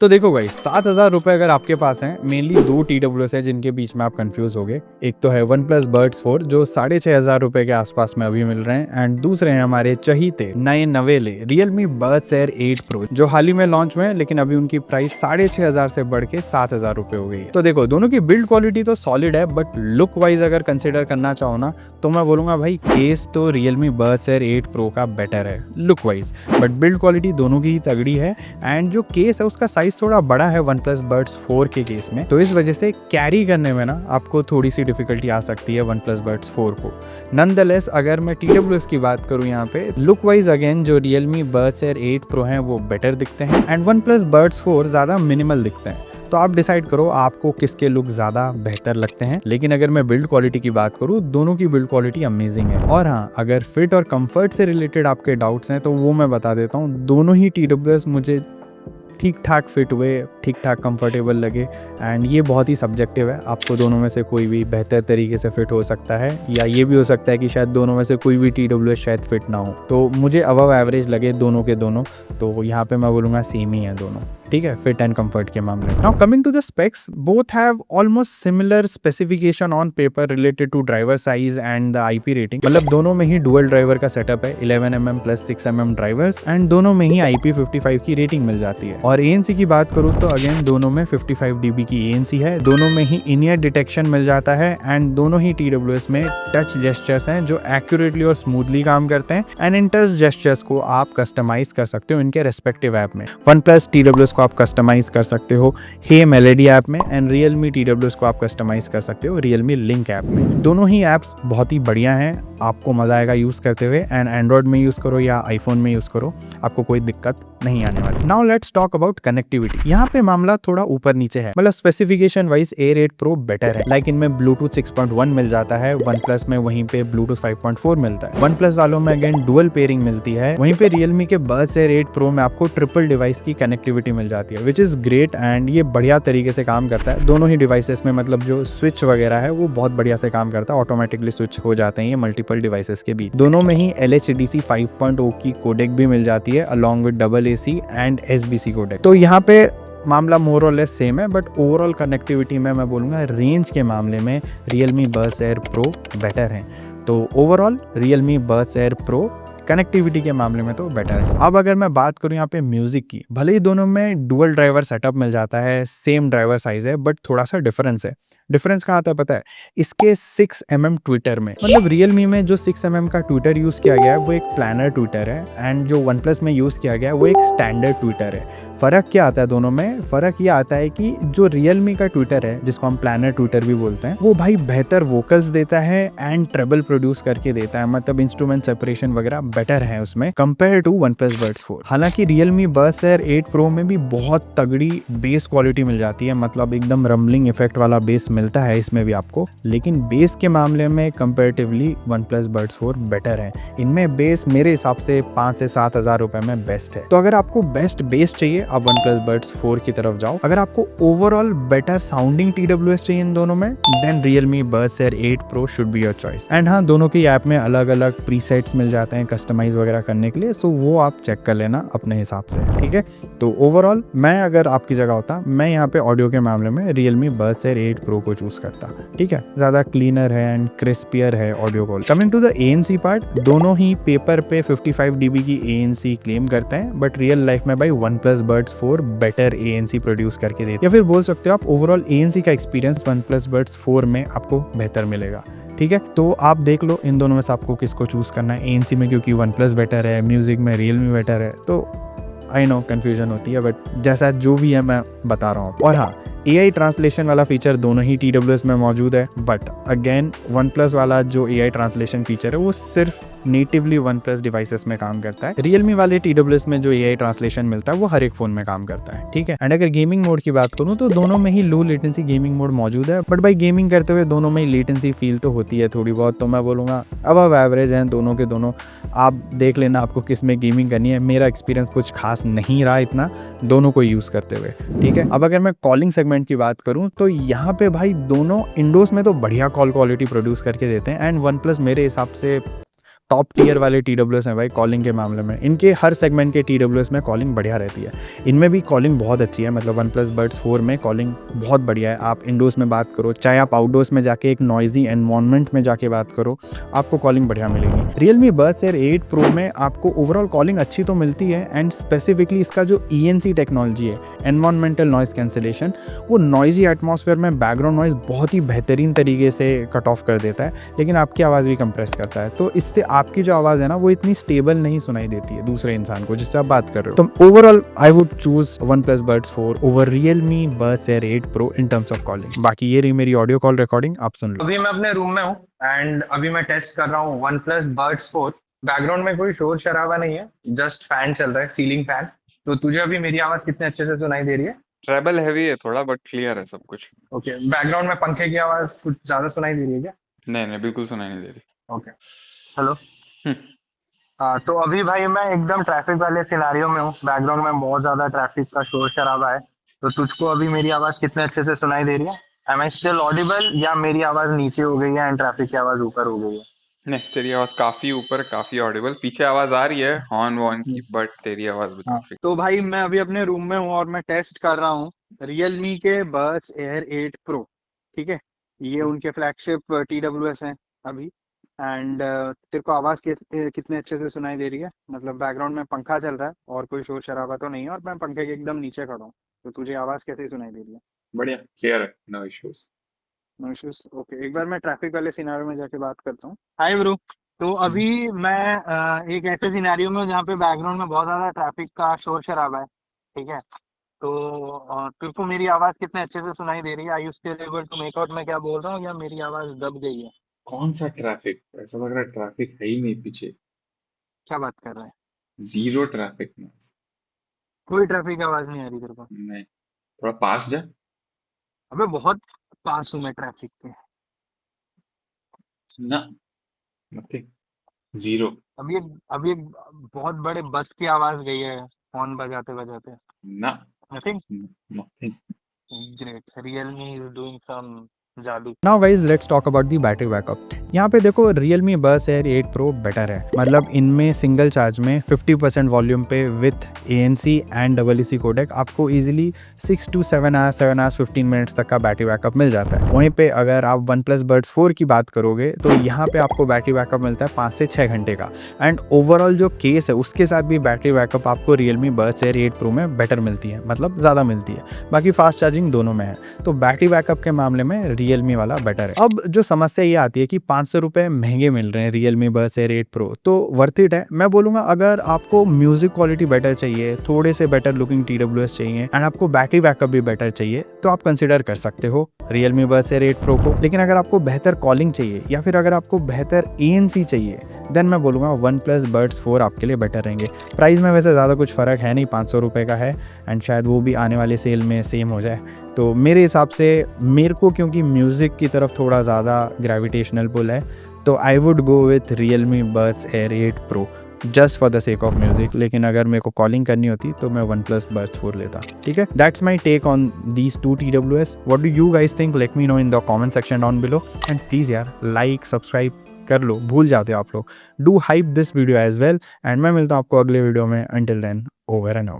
तो देखो भाई 7,000 रुपये अगर आपके पास हैं, मेनली दो TWS है जिनके बीच में आप कंफ्यूज हो गए। एक तो है OnePlus Buds 4 जो 6,500 के आसपास में अभी मिल रहे हैं, एंड दूसरे हैं हमारे चहीते नए नवेले Realme Buds Air 8 Pro जो हाल ही में लॉन्च हुए हैं, लेकिन अभी उनकी प्राइस 6,500 से बढ़ के 7,000 रुपये हो गई है। तो देखो दोनों की बिल्ड क्वालिटी तो सॉलिड है, बट लुक वाइज अगर कंसिडर करना चाहो ना तो मैं बोलूंगा भाई केस तो Realme Buds Air 8 Pro का बेटर है look wise, but build quality दोनों की ही तगड़ी है। एंड जो केस है उसका साइज थोड़ा बड़ा है OnePlus Buds 4 के केस में, तो इस वजह से कैरी करने में ना आपको थोड़ी सी डिफिकल्टी आ सकती है OnePlus Buds 4 को। नॉनदलेस अगर मैं TWS की बात करूं यहाँ पे लुक वाइज अगेन जो Realme Buds Air 8 Pro हैं वो बेटर दिखते हैं, एंड OnePlus Buds 4 ज़्यादा मिनिमल दिखते हैं। तो आप डिसाइड करो आपको किसके लुक ज़्यादा बेहतर लगते हैं। लेकिन अगर मैं बिल्ड क्वालिटी की बात करूँ, दोनों की बिल्ड क्वालिटी अमेजिंग है। और हाँ, अगर फिट और कंफर्ट से रिलेटेड आपके डाउट्स हैं तो वो मैं बता देता हूँ। दोनों ही TWS मुझे ठीक ठाक फिट हुए, ठीक ठाक कंफर्टेबल लगे, एंड ये बहुत ही सब्जेक्टिव है। आपको दोनों में से कोई भी बेहतर तरीके से फिट हो सकता है, या ये भी हो सकता है कि शायद दोनों में से कोई भी TWS शायद फिट ना हो। तो मुझे अबव एवरेज लगे दोनों के दोनों, तो यहाँ पे मैं बोलूँगा सेम ही है दोनों, ठीक है, फिट एंड कंफर्ट के मामले में। Now coming to the specs, both have almost similar specification on paper related to driver size and the IP rating. मतलब दोनों में ही डुअल ड्राइवर का सेटअप है, 11mm plus 6mm drivers, and दोनों में ही IP55 की रेटिंग मिल जाती है। और ANC की बात करूँ तो अगेन दोनों में 55 dB की ANC है, दोनों में ही इन-ईयर डिटेक्शन मिल जाता है, एंड दोनों ही TWS में टच जेस्चर्स हैं जो एक्यूरेटली और स्मूथली काम करते हैं, एंड इन टच जेस्चर्स को आप कस्टमाइज कर सकते हो इनके रेस्पेक्टिव ऐप में। OnePlus TWS को आप कस्टमाइज कर सकते हो हे मेलेडी ऐप में, एंड Realme TWS को आप कस्टमाइज कर सकते हो Realme Link ऐप में। दोनों ही ऐप्स बहुत ही बढ़िया हैं, आपको मजा आएगा यूज करते हुए, एंड एंड्रॉइड में यूज करो या आईफोन में यूज करो, आपको कोई दिक्कत नहीं आने वाली। Now let's talk about connectivity. यहाँ पे मामला थोड़ा ऊपर नीचे है, मतलब specification wise Air 8 Pro better है, लाइक इनमें Bluetooth 6.1 मिल जाता है, OnePlus में वहीं पे Bluetooth 5.4 मिलता है। OnePlus वालों में अगेन डुअल पेयरिंग मिलती है, वहीं पे Realme के Buds Air 8 Pro में आपको ट्रिपल डिवाइस की कनेक्टिविटी मिल जाती है, विच इज ग्रेट, एंड ये बढ़िया तरीके से काम करता है दोनों ही डिवाइसेस में। मतलब जो स्विच वगैरह है वो बहुत बढ़िया से काम करता है, ऑटोमेटिकली स्विच हो जाते हैं ये मल्टीपल डिवाइसेस के बीच। दोनों में ही LHDC 5.0 की कोडेक भी मिल जाती है along with AAC and SBC codec. तो यहाँ पे मामला मोर और लेस सेम है, बट ओवरऑल कनेक्टिविटी में मैं बोलूँगा रेंज के मामले में Realme Buds Air Pro better है। तो overall Realme Buds Air Pro connectivity के मामले में तो बेटर है। अब अगर मैं बात करूं यहाँ पे म्यूजिक की, भले ही दोनों में डुअल ड्राइवर सेटअप मिल जाता है, सेम ड्राइवर साइज है, बट थोड़ा सा डिफरेंस है। डिफरेंस कहाँ आता है पता है? इसके 6mm ट्विटर में, मतलब Realme में जो 6mm का ट्विटर यूज किया गया है वो एक प्लानर ट्विटर है, एंड जो OnePlus में यूज किया गया है वो एक स्टैंडर्ड ट्विटर है। फर्क क्या आता है दोनों में? फर्क ये आता है कि जो Realme का ट्विटर है, जिसको हम प्लानर ट्विटर भी बोलते हैं, वो भाई बेहतर वोकल्स देता है एंड ट्रेबल प्रोड्यूस करके देता है, मतलब इंस्ट्रूमेंट सेपरेशन वगैरह बेटर है उसमें कंपेयर टू OnePlus Buds 4। हालांकि Realme Buds Air 8 Pro में भी बहुत तगड़ी बेस क्वालिटी मिल जाती है, मतलब एकदम रम्बलिंग इफेक्ट वाला बेस मिलता है इसमें भी आपको, लेकिन बेस के मामले में कंपेरेटिवली OnePlus Buds 4 बेटर है। इनमें बेस मेरे हिसाब से 5 से 7,000 रुपए में बेस्ट है। तो अगर आपको बेस्ट बेस चाहिए आप OnePlus Buds 4 की तरफ जाओ। अगर आपको ओवरऑल बेटर साउंडिंग TWS चाहिए इन दोनों में, then Realme Buds Air 8 Pro should be your choice। And हाँ, दोनों की ऐप में अलग अलग प्रीसेट्स मिल जाते हैं कस्टमाइज वगैरह करने के लिए, सो वो आप चेक कर लेना अपने हिसाब से, ठीक है। तो ओवरऑल मैं अगर आपकी जगह होता, मैं यहाँ पे ऑडियो के मामले में Realme Buds Air 8 Pro को चूज करता, ठीक है। ज्यादा क्लीनर है एंड क्रिस्पियर है audio quality. Coming to the ANC part, दोनों ही पेपर पे 55 dB की ANC क्लेम करते हैं, बट रियल लाइफ में भाई OnePlus Buds 4 better ANC produce करके देते हैं, या फिर बोल सकते हो आप ओवरऑल ANC का एक्सपीरियंस OnePlus Buds 4 में आपको बेहतर मिलेगा, ठीक है। तो आप देख लो इन दोनों में से आपको किसको चूज करना है। ANC में क्योंकि OnePlus बेटर है, म्यूजिक में Realme बेटर है, तो आई नो कन्फ्यूजन होती है, बट जैसा जो भी है मैं बता रहा हूँ। और हाँ, AI ट्रांसलेशन वाला फीचर दोनों ही TWS में मौजूद है, बट अगेन OnePlus वाला जो AI ट्रांसलेशन फीचर है वो सिर्फ नेटिवली OnePlus डिवाइसेस में काम करता है। Realme वाले TWS में जो AI ट्रांसलेशन मिलता है वो हर एक फोन में काम करता है, ठीक है। एंड अगर गेमिंग मोड की बात करूँ तो दोनों में ही लो लेटेंसी गेमिंग मोड मौजूद है, बट भाई गेमिंग करते हुए दोनों में ही लेटेंसी फील तो होती है थोड़ी बहुत, तो मैं बोलूँगा अबव एवरेज हैं दोनों के दोनों। आप देख लेना आपको किस में गेमिंग करनी है। मेरा एक्सपीरियंस कुछ खास नहीं रहा इतना दोनों को यूज़ करते हुए, ठीक है। अब अगर मैं कॉलिंग सेगमेंट की बात करूं तो यहाँ पे भाई दोनों इंडोज में तो बढ़िया कॉल क्वालिटी प्रोड्यूस करके देते हैं, एंड OnePlus मेरे हिसाब से टॉप टियर वाले TWS हैं भाई कॉलिंग के मामले में। इनके हर सेगमेंट के TWS में कॉलिंग बढ़िया रहती है, इनमें भी कॉलिंग बहुत अच्छी है। मतलब OnePlus Buds 4 में कॉलिंग बहुत बढ़िया है। आप इंडोर्स में बात करो, चाहे आप आउटडोर्स में जाके एक नॉइजी एनवायरनमेंट में जाके बात करो, आपको कॉलिंग बढ़िया मिलेगी। Realme Buds Air 8 Pro में आपको ओवरऑल कॉलिंग अच्छी तो मिलती है, एंड स्पेसिफिकली इसका जो ENC टेक्नोलॉजी है, एनवायरमेंटल नॉइस कैंसिलेशन, वो नॉइजी एटमॉस्फेयर में बैकग्राउंड नॉइस बहुत ही बेहतरीन तरीके से कट ऑफ कर देता है, लेकिन आपकी आवाज़ भी कंप्रेस करता है। तो इससे आपकी जो आवाज़ है ना, वो इतनी स्टेबल नहीं सुनाई देती है दूसरे इंसान को जिससे आप बात कर रहे हो। तो overall I would choose OnePlus Buds 4 over Realme Buds Air 8 Pro in terms of calling. बाकी ये रही मेरी ऑडियो कॉल रिकॉर्डिंग, आप सुन लो। अभी मैं अपने रूम में हूँ एंड अभी मैं टेस्ट कर रहा हूँ OnePlus Buds 4। बैकग्राउंड में कोई शोर शराबा नहीं है, जस्ट फैन चल रहा है, सीलिंग फैन। तो तुझे अभी मेरी आवाज कितने अच्छे से सुनाई दे रही है? ट्रेबल हैवी है थोड़ा, बट क्लियर है सब कुछ। ओके, बैकग्राउंड में पंखे की आवाज कुछ ज्यादा सुनाई दे रही है क्या? नहीं नहीं, बिल्कुल सुनाई नहीं दे रही। Okay, hello. तो अभी भाई मैं एकदम ट्रैफिक वाले सिनारियो में हूँ, बैकग्राउंड में बहुत ज्यादा ट्रैफिक का शोर शराबा है। तो तुझको अभी मेरी आवाज कितने अच्छे से सुनाई दे रही है? एम आई स्टिल ऑडिबल या मेरी आवाज नीचे हो गई है एंड ट्रैफिक की आवाज ऊपर हो गई है? नहीं, तेरी आवाज काफी ऊपर, काफी ऑडिबल। पीछे आवाज आ रही है हॉर्न वॉर्न की, बट तेरी आवाज भी हाँ, काफी। तो भाई मैं अभी अपने रूम में हूँ और मैं टेस्ट कर रहा हूँ Realme के Buds Air 8 Pro। ठीक है, ये उनके फ्लैगशिप TWS हैं अभी। एंड तेरे को आवाज कितने अच्छे से सुनाई दे रही है? मतलब बैकग्राउंड में पंखा चल रहा है और कोई शोर शराबा तो नहीं है, और मैं पंखे के एकदम नीचे खड़ा हूँ। तो तुझे आवाज कैसे सुनाई दे रही है? बढ़िया, क्लियर है, no issues. No issues. Okay, एक बार मैं ट्रैफिक वाले सिनारियो में जाके बात करता हूँ। Hi bro. तो अभी मैं एक ऐसे सिनारियो में हूँ जहाँ पे बैकग्राउंड में बहुत ज्यादा ट्रैफिक का शोर शराबा है। ठीक है, तो तेरे को मेरी आवाज कितने अच्छे से सुनाई दे रही है? I you still able to make out मैं क्या बोल रहा हूँ, या मेरी आवाज दब गई है? कौन सा ट्रैफिक? ऐसा लग रहा है ट्रैफिक है ही नहीं पीछे। क्या बात कर रहे हैं? जीरो ट्रैफिक में। कोई ट्रैफिक की आवाज नहीं आ रही तेरे को? नहीं, थोड़ा पास जा। अबे बहुत पास हूँ मैं ट्रैफिक के। ना, नथिंग, जीरो। अभी एक बहुत बड़े बस की आवाज गई है हॉर्न बजाते बजाते। ना, nothing. Nothing. Great, Realme is doing some जादू। Now guys let's talk about the battery backup. यहाँ पे देखो Realme Buds Air 8 Pro better है। मतलब इनमें सिंगल चार्ज में 50% वॉल्यूम पे with ANC and EEC codec आपको easily 6 to 7 hours 7 hours 15 minutes तक का बैटरी बैकअप मिल जाता है। वहीं पे अगर आप OnePlus Buds 4 की बात करोगे तो यहाँ पे आपको बैटरी बैकअप मिलता है 5 से 6 घंटे का। एंड ओवरऑल जो केस है उसके साथ भी बैटरी बैकअप आपको Realme Buds Air 8 Pro में बेटर मिलती है, मतलब ज़्यादा मिलती है। बाकी फास्ट चार्जिंग दोनों में है, तो बैटरी बैकअप के मामले में Realme वाला बेटर है। अब जो समस्या ये आती है कि 500 रुपये महंगे मिल रहे हैं Realme Buds Air 8 Pro, तो वर्थ इट है। मैं बोलूँगा अगर आपको म्यूजिक क्वालिटी बेटर चाहिए, थोड़े से बेटर लुकिंग TWS चाहिए एंड आपको बैटरी बैकअप भी बेटर चाहिए, तो आप कंसिडर कर सकते हो Realme Buds Air 8 Pro को। लेकिन अगर आपको बेहतर कॉलिंग चाहिए या फिर अगर आपको बेहतर ANC चाहिए, देन मैं बोलूँगा OnePlus Buds 4 आपके लिए बेटर रहेंगे। प्राइस में वैसे ज़्यादा कुछ फ़र्क है नहीं, 500 रुपये का है, एंड शायद वो भी आने वाले सेल में सेम हो जाए। तो मेरे हिसाब से मेरे को क्योंकि म्यूज़िक की तरफ थोड़ा ज़्यादा ग्रेविटेशनल पुल है, तो I would go with Realme Buds Air 8 Pro just for the sake of music. लेकिन अगर मेरे को कॉलिंग करनी होती तो मैं OnePlus Buds 4 लेता। ठीक है, that's my take on these two TWS। What do you guys think? Let me know in the comment section down below. And please यार लाइक सब्सक्राइब कर लो, भूल जाते हो आप लोग। Do hype this video as well, and मैं मिलता हूँ आपको अगले वीडियो में। Until then, over and out.